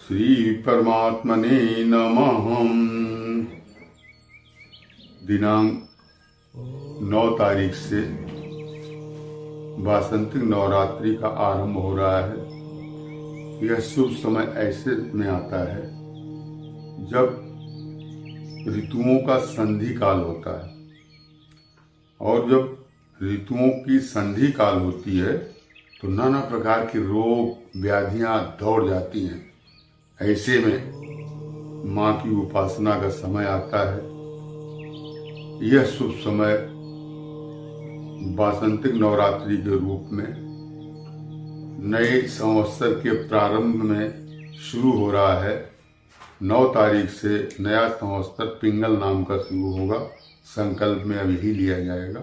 श्री परमात्मने नमः। दिनांक 9 तारीख से वासंतिक नवरात्रि का आरंभ हो रहा है। यह शुभ समय ऐसे में आता है जब ऋतुओं का संधि काल होता है, और जब ऋतुओं की संधि काल होती है तो नाना प्रकार के रोग व्याधियां दौड़ जाती हैं। ऐसे में माँ की उपासना का समय आता है। यह शुभ समय वासंतिक नवरात्रि के रूप में नए संवत्सर के प्रारंभ में शुरू हो रहा है। 9 तारीख से नया संवत्सर पिंगल नाम का शुरू होगा। संकल्प में अभी ही लिया जाएगा।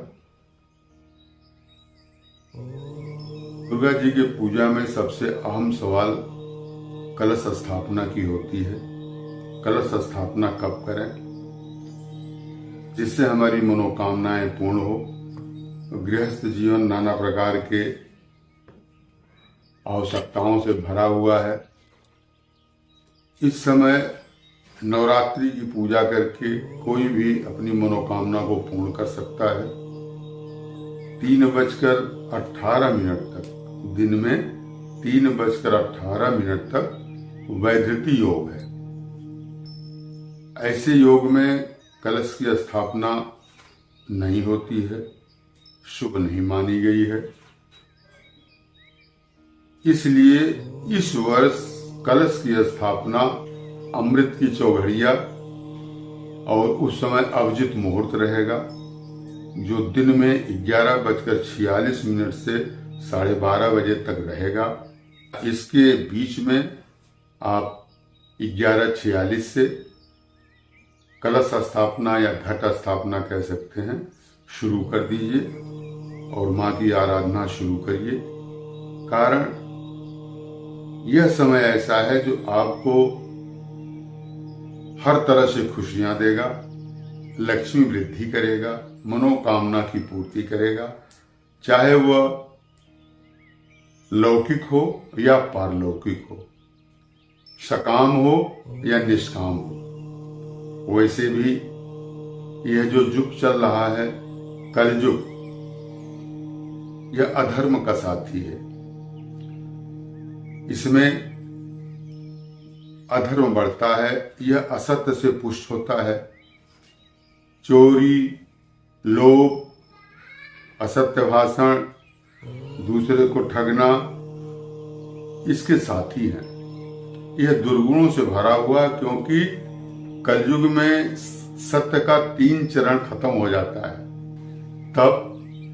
दुर्गा जी के पूजा में सबसे अहम सवाल कलश स्थापना की होती है। कलश स्थापना कब करें जिससे हमारी मनोकामनाएं पूर्ण हो। गृहस्थ जीवन नाना प्रकार के आवश्यकताओं से भरा हुआ है। इस समय नवरात्रि की पूजा करके कोई भी अपनी मनोकामना को पूर्ण कर सकता है। 3:18 तक दिन में 3:18 तक वैधृति योग है। ऐसे योग में कलश की स्थापना नहीं होती है, शुभ नहीं मानी गई है। इसलिए इस वर्ष कलश की स्थापना अमृत की चौघड़िया और उस समय अभिजित मुहूर्त रहेगा, जो दिन में 11:46 से 12:30 बजे तक रहेगा। इसके बीच में आप 11:46 से कलश स्थापना या घट स्थापना कह सकते हैं शुरू कर दीजिए और माँ की आराधना शुरू करिए। कारण यह समय ऐसा है जो आपको हर तरह से खुशियां देगा, लक्ष्मी वृद्धि करेगा, मनोकामना की पूर्ति करेगा, चाहे वह लौकिक हो या पारलौकिक हो, सकाम हो या निष्काम हो। वैसे भी यह जो युग चल रहा है कलयुग, यह अधर्म का साथी है। इसमें अधर्म बढ़ता है, यह असत्य से पुष्ट होता है। चोरी, लोभ, असत्य भाषण, दूसरे को ठगना इसके साथी हैं। यह दुर्गुणों से भरा हुआ, क्योंकि कलयुग में सत्य का 3 चरण खत्म हो जाता है। तप,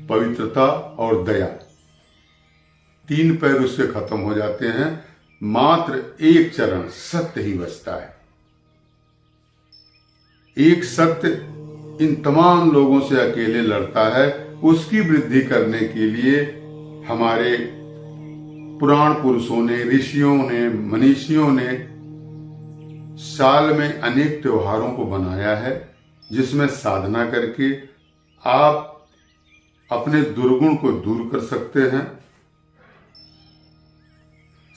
पवित्रता और दया, 3 पैर उससे खत्म हो जाते हैं। मात्र 1 चरण सत्य ही बचता है। एक सत्य इन तमाम लोगों से अकेले लड़ता है। उसकी वृद्धि करने के लिए हमारे पुराण पुरुषों ने, ऋषियों ने, मनीषियों ने साल में अनेक त्योहारों को बनाया है, जिसमें साधना करके आप अपने दुर्गुण को दूर कर सकते हैं,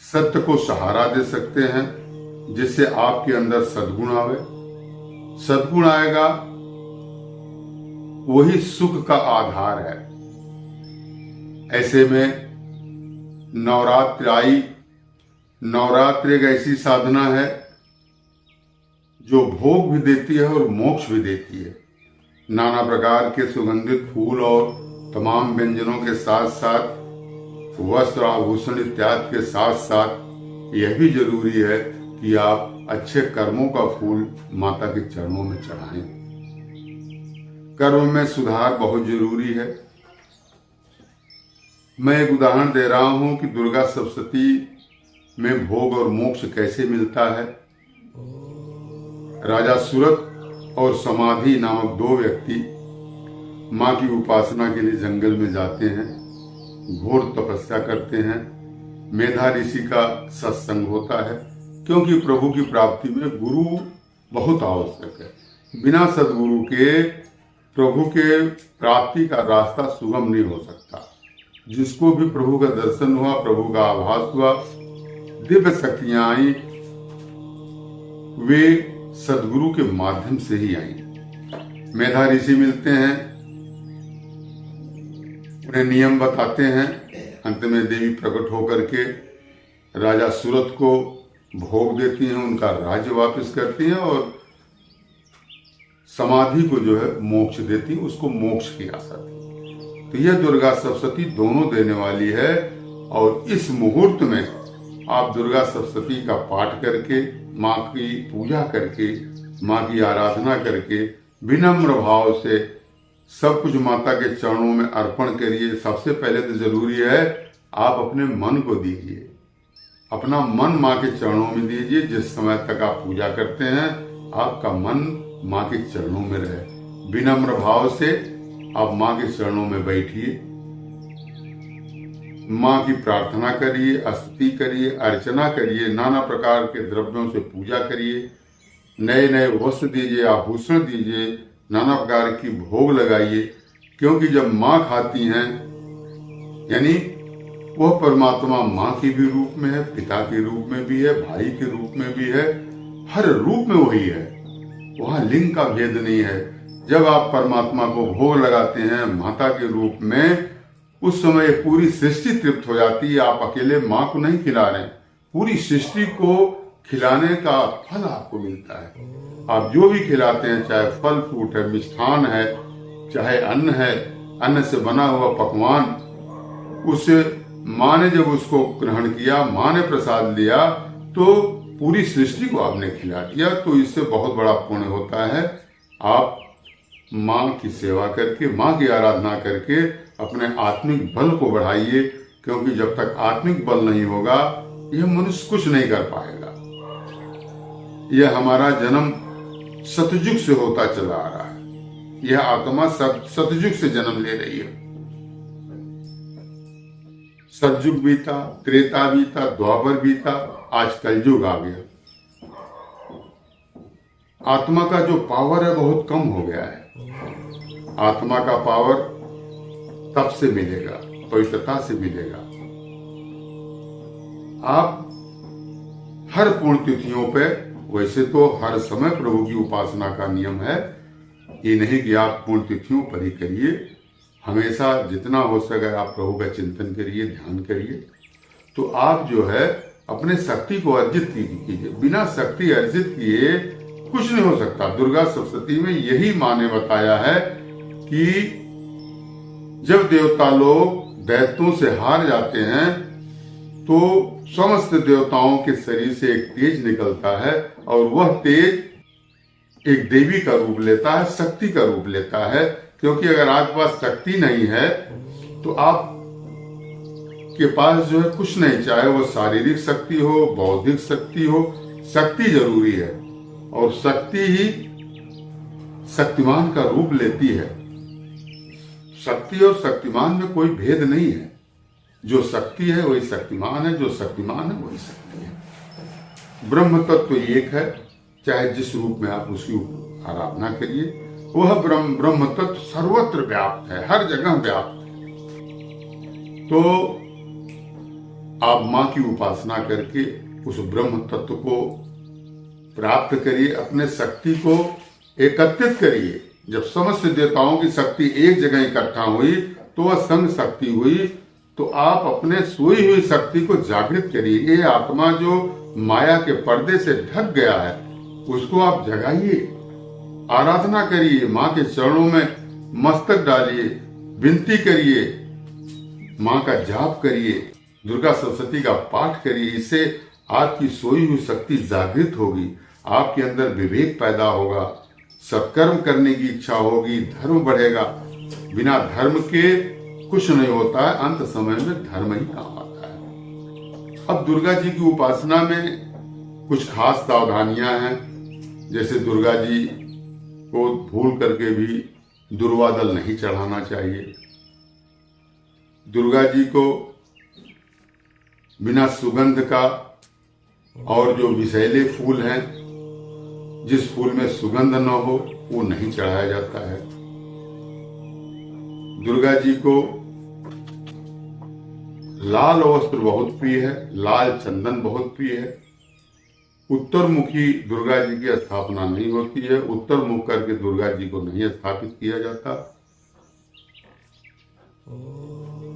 सत्य को सहारा दे सकते हैं, जिससे आपके अंदर सद्गुण आवे। सद्गुण आएगा, वही सुख का आधार है। ऐसे में नवरात्रि आई। नवरात्रि एक ऐसी साधना है जो भोग भी देती है और मोक्ष भी देती है। नाना प्रकार के सुगंधित फूल और तमाम व्यंजनों के साथ साथ वस्त्र आभूषण इत्यादि के साथ साथ यह भी जरूरी है कि आप अच्छे कर्मों का फूल माता के चरणों में चढ़ाएं। कर्म में सुधार बहुत जरूरी है। मैं एक उदाहरण दे रहा हूं कि दुर्गा सप्तशती में भोग और मोक्ष कैसे मिलता है। राजा सूरत और समाधि नामक 2 व्यक्ति माँ की उपासना के लिए जंगल में जाते हैं, घोर तपस्या करते हैं। मेधा ऋषि का सत्संग होता है, क्योंकि प्रभु की प्राप्ति में गुरु बहुत आवश्यक है। बिना सद्गुरु के प्रभु के प्राप्ति का रास्ता सुगम नहीं हो सकता। जिसको भी प्रभु का दर्शन हुआ, प्रभु का आभास हुआ, दिव्य शक्तियां आई, वे सदगुरु के माध्यम से ही आई। मेधा ऋषि मिलते हैं, उन्हें नियम बताते हैं। अंत में देवी प्रकट होकर के राजा सूरत को भोग देती हैं, उनका राज्य वापस करती हैं और समाधि को जो है मोक्ष देती, उसको मोक्ष की आशा थी। तो यह दुर्गा सप्तशती दोनों देने वाली है। और इस मुहूर्त में आप दुर्गा सप्तशती का पाठ करके, माँ की पूजा करके, माँ की आराधना करके विनम्र भाव से सब कुछ माता के चरणों में अर्पण करिए। सबसे पहले तो जरूरी है आप अपने मन को दीजिए, अपना मन माँ के चरणों में दीजिए। जिस समय तक आप पूजा करते हैं आपका मन माँ के चरणों में रहे। विनम्र भाव से आप माँ के चरणों में बैठिए, माँ की प्रार्थना करिए, स्तुति करिए, अर्चना करिए, नाना प्रकार के द्रव्यों से पूजा करिए, नए नए वस्त्र दीजिए, आभूषण दीजिए, नाना प्रकार की भोग लगाइए। क्योंकि जब माँ खाती हैं यानी वह परमात्मा माँ के भी रूप में है, पिता के रूप में भी है, भाई के रूप में भी है, हर रूप में वही है। वहां लिंग का भेद नहीं है। जब आप परमात्मा को भोग लगाते हैं माता के रूप में, उस समय पूरी सृष्टि तृप्त हो जाती है। आप अकेले माँ को नहीं खिला रहे, पूरी सृष्टि को खिलाने का फल आपको मिलता है। आप जो भी खिलाते हैं, चाहे फल फ्रूट है, मिष्ठान है, चाहे अन्न है, अन्न से बना हुआ पकवान, उसे माँ ने जब उसको ग्रहण किया, माँ ने प्रसाद लिया, तो पूरी सृष्टि को आपने खिला दिया। तो इससे बहुत बड़ा पुण्य होता है। आप माँ की सेवा करके, माँ की आराधना करके अपने आत्मिक बल को बढ़ाइए। क्योंकि जब तक आत्मिक बल नहीं होगा यह मनुष्य कुछ नहीं कर पाएगा। यह हमारा जन्म सतयुग से होता चला आ रहा है। यह आत्मा सतयुग से जन्म ले रही है। सतयुग बीता, त्रेता बीता, द्वापर बीता, आज कलयुग आ गया। आत्मा का जो पावर है बहुत कम हो गया है। आत्मा का पावर तप से मिलेगा, पवित्रता से मिलेगा। आप हर पूर्ण तिथियों पे, वैसे तो हर समय प्रभु की उपासना का नियम है, ये नहीं कि आप पूर्ण तिथियों पर ही करिए। हमेशा जितना हो सके आप प्रभु का चिंतन करिए, ध्यान करिए। तो आप जो है अपने शक्ति को अर्जित कीजिए। बिना शक्ति अर्जित किए कुछ नहीं हो सकता। दुर्गा सप्तशती में यही माँ ने बताया है कि जब देवता लोग दैत्यों से हार जाते हैं तो समस्त देवताओं के शरीर से एक तेज निकलता है और वह तेज एक देवी का रूप लेता है, शक्ति का रूप लेता है। क्योंकि अगर आपके पास शक्ति नहीं है तो आप के पास जो है कुछ नहीं, चाहे वो शारीरिक शक्ति हो, बौद्धिक शक्ति हो, शक्ति जरूरी है। और शक्ति ही शक्तिमान का रूप लेती है। शक्ति और शक्तिमान में कोई भेद नहीं है। जो शक्ति है वही शक्तिमान है, जो शक्तिमान है वही शक्ति है। ब्रह्म तत्व एक है, चाहे जिस रूप में आप उसकी आराधना करिए। वह ब्रह्म तत्व सर्वत्र व्याप्त है, हर जगह व्याप्त है। तो आप माँ की उपासना करके उस ब्रह्म तत्व को प्राप्त करिए, अपने शक्ति को एकत्रित करिए। जब समस्त देवताओं की शक्ति एक जगह इकट्ठा हुई तो वह संग शक्ति हुई। तो आप अपने सोई हुई शक्ति को जागृत करिए। ये आत्मा जो माया के पर्दे से ढक गया है उसको आप जगाइए, आराधना करिए, माँ के चरणों में मस्तक डालिए, विनती करिए, माँ का जाप करिए, दुर्गा सप्तशती का पाठ करिए। इससे आपकी सोई हुई शक्ति जागृत होगी, आपके अंदर विवेक पैदा होगा, सत्कर्म करने की इच्छा होगी, धर्म बढ़ेगा। बिना धर्म के कुछ नहीं होता है, अंत समय में धर्म ही काम आता है। अब दुर्गा जी की उपासना में कुछ खास सावधानियां हैं। जैसे दुर्गा जी को भूल करके भी दुर्वादल नहीं चढ़ाना चाहिए। दुर्गा जी को बिना सुगंध का और जो विषैले फूल हैं, जिस फूल में सुगंध न हो वो नहीं चढ़ाया जाता है। दुर्गा जी को लाल वस्त्र बहुत प्रिय है, लाल चंदन बहुत प्रिय है। उत्तर मुखी दुर्गा जी की स्थापना नहीं होती है। उत्तर मुख करके दुर्गा जी को नहीं स्थापित किया जाता।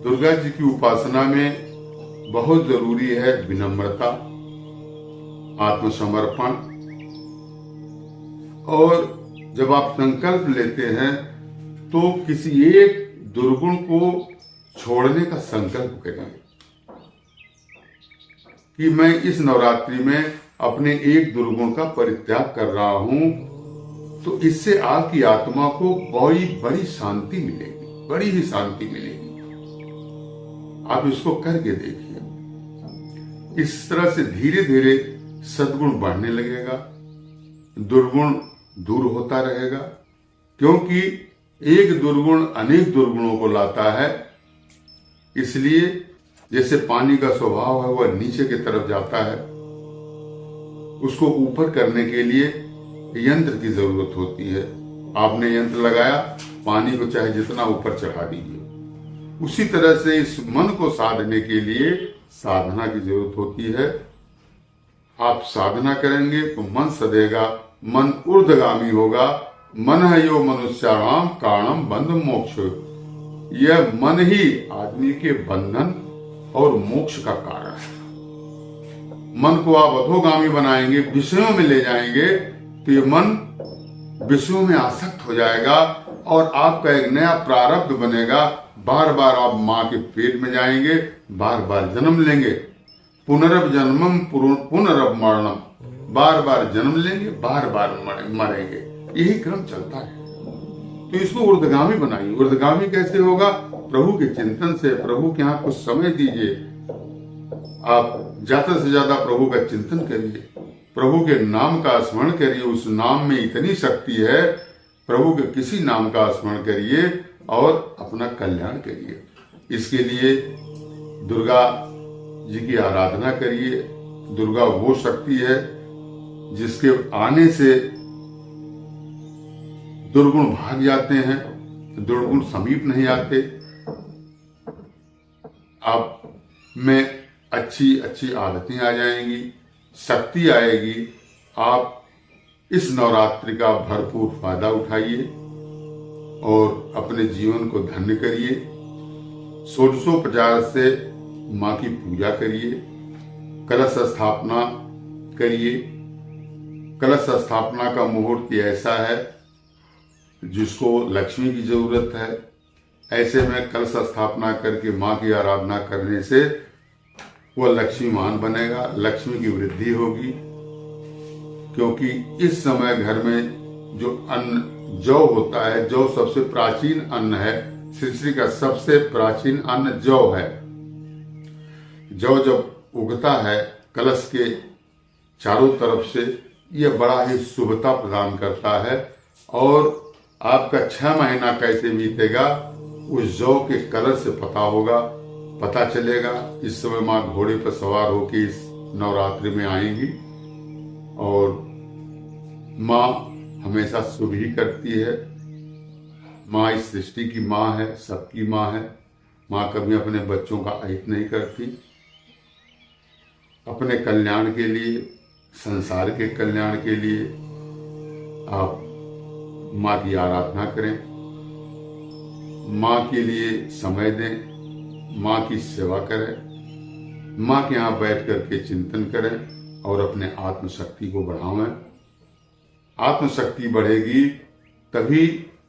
दुर्गा जी की उपासना में बहुत जरूरी है विनम्रता, आत्मसमर्पण, और जब आप संकल्प लेते हैं तो किसी एक दुर्गुण को छोड़ने का संकल्प करिए कि मैं इस नवरात्रि में अपने एक दुर्गुण का परित्याग कर रहा हूं, तो इससे आपकी आत्मा को बड़ी शांति मिलेगी, बड़ी ही शांति मिलेगी। आप इसको करके देखिए। इस तरह से धीरे धीरे सद्गुण बढ़ने लगेगा, दुर्गुण दूर होता रहेगा, क्योंकि एक दुर्गुण अनेक दुर्गुणों को लाता है। इसलिए जैसे पानी का स्वभाव है वह नीचे की तरफ जाता है, उसको ऊपर करने के लिए यंत्र की जरूरत होती है। आपने यंत्र लगाया, पानी को चाहे जितना ऊपर चढ़ा दीजिए। उसी तरह से इस मन को साधने के लिए साधना की जरूरत होती है। आप साधना करेंगे तो मन सधेगा, मन ऊर्ध्वगामी होगा। मन है यो मनुष्याणाम कारणम बंध मोक्ष। यह मन ही आदमी के बंधन और मोक्ष का कारण है। मन को आप अधोगामी बनाएंगे, विषयों में ले जाएंगे, तो ये मन विषयों में आसक्त हो जाएगा और आपका एक नया प्रारब्ध बनेगा। बार बार आप माँ के पेट में जाएंगे, बार बार जन्म लेंगे। पुनरभ जन्मम पुनरभ मरणम, बार बार जन्म लेंगे, बार बार मरेंगे। यही क्रम चलता है। तो इसको ऊर्ध्वगामी बनाइए। ऊर्ध्वगामी कैसे होगा? प्रभु के चिंतन से। प्रभु के यहाँ कुछ समय दीजिए। आप ज्यादा से ज्यादा प्रभु का चिंतन करिए, प्रभु के नाम का स्मरण करिए। उस नाम में इतनी शक्ति है, प्रभु के किसी नाम का स्मरण करिए और अपना कल्याण करिए। इसके लिए दुर्गा जी की आराधना करिए। दुर्गा वो शक्ति है जिसके आने से दुर्गुण भाग जाते हैं, दुर्गुण समीप नहीं आते। आप में अच्छी आदतें आ जाएंगी, शक्ति आएगी। आप इस नवरात्रि का भरपूर फायदा उठाइए और अपने जीवन को धन्य करिए। षोडशोपचार से माँ की पूजा करिए, कलश स्थापना करिए। कलश स्थापना का मुहूर्त ऐसा है जिसको लक्ष्मी की जरूरत है। ऐसे में कलश स्थापना करके माँ की आराधना करने से वह लक्ष्मीमान बनेगा, लक्ष्मी की वृद्धि होगी। क्योंकि इस समय घर में जो अन्न जौ होता है, जौ सबसे प्राचीन अन्न है। सृष्टि का सबसे प्राचीन अन्न जौ है। जौ जब उगता है कलश के चारों तरफ से, यह बड़ा ही शुभता प्रदान करता है। और आपका 6 महीना कैसे बीतेगा उस जौ के कलर से पता चलेगा। इस समय माँ घोड़े पर सवार होकर इस नवरात्रि में आएंगी और माँ हमेशा शुभ ही करती है। माँ इस सृष्टि की माँ है, सबकी माँ है। माँ कभी अपने बच्चों का अहित नहीं करती। अपने कल्याण के लिए, संसार के कल्याण के लिए आप माँ की आराधना करें, माँ के लिए समय दें, माँ की सेवा करें, माँ के यहाँ बैठ करके चिंतन करें और अपने आत्मशक्ति को बढ़ावें। आत्मशक्ति बढ़ेगी तभी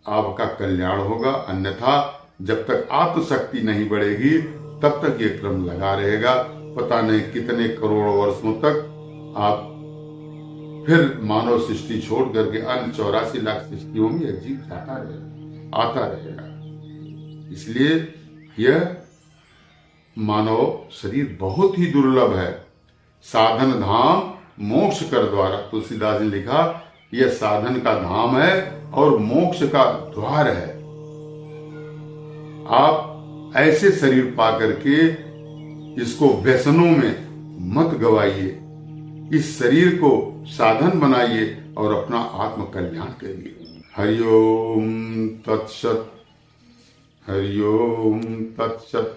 आपका कल्याण होगा। अन्यथा जब तक आत्मशक्ति नहीं बढ़ेगी तब तक ये क्रम लगा रहेगा। पता नहीं कितने करोड़ वर्षों तक आप फिर मानव सृष्टि छोड़ करके अन्य 84 लाख सृष्टियों में यह जीव आता रहेगा। इसलिए यह मानव शरीर बहुत ही दुर्लभ है। साधन धाम मोक्ष कर द्वारा, तुलसीदास ने लिखा, यह साधन का धाम है और मोक्ष का द्वार है। आप ऐसे शरीर पा करके इसको व्यसनों में मत गवाइए। इस शरीर को साधन बनाइए और अपना आत्म कल्याण करिए। हरिओम तत्सत, हरिओम तत्सत।